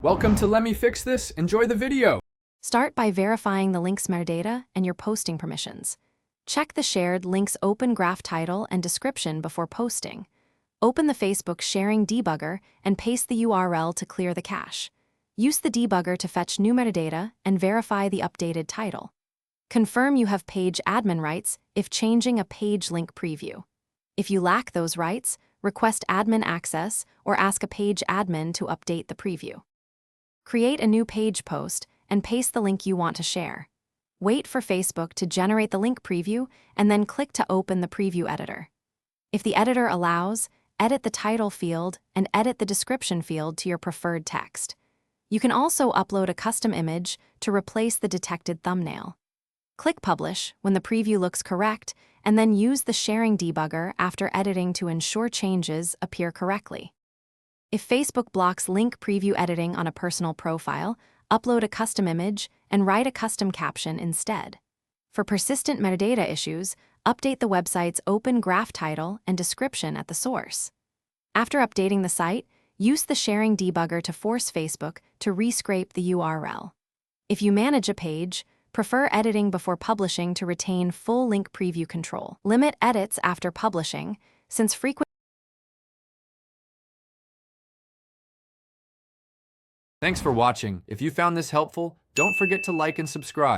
Welcome to Let Me Fix This. Enjoy the video. Start by verifying the link's metadata and your posting permissions. Check the shared link's open graph title and description before posting. Open the Facebook sharing debugger and paste the URL to clear the cache. Use the debugger to fetch new metadata and verify the updated title. Confirm you have page admin rights if changing a page link preview. If you lack those rights, request admin access or ask a page admin to update the preview. Create a new page post and paste the link you want to share. Wait for Facebook to generate the link preview and then click to open the preview editor. If the editor allows, edit the title field and edit the description field to your preferred text. You can also upload a custom image to replace the detected thumbnail. Click Publish when the preview looks correct and then use the sharing debugger after editing to ensure changes appear correctly. If Facebook blocks link preview editing on a personal profile, upload a custom image and write a custom caption instead. For persistent metadata issues, update the website's open graph title and description at the source. After updating the site, use the sharing debugger to force Facebook to rescrape the URL. If you manage a page, prefer editing before publishing to retain full link preview control. Limit edits after publishing, since frequent Thanks for watching. If you found this helpful, don't forget to like and subscribe.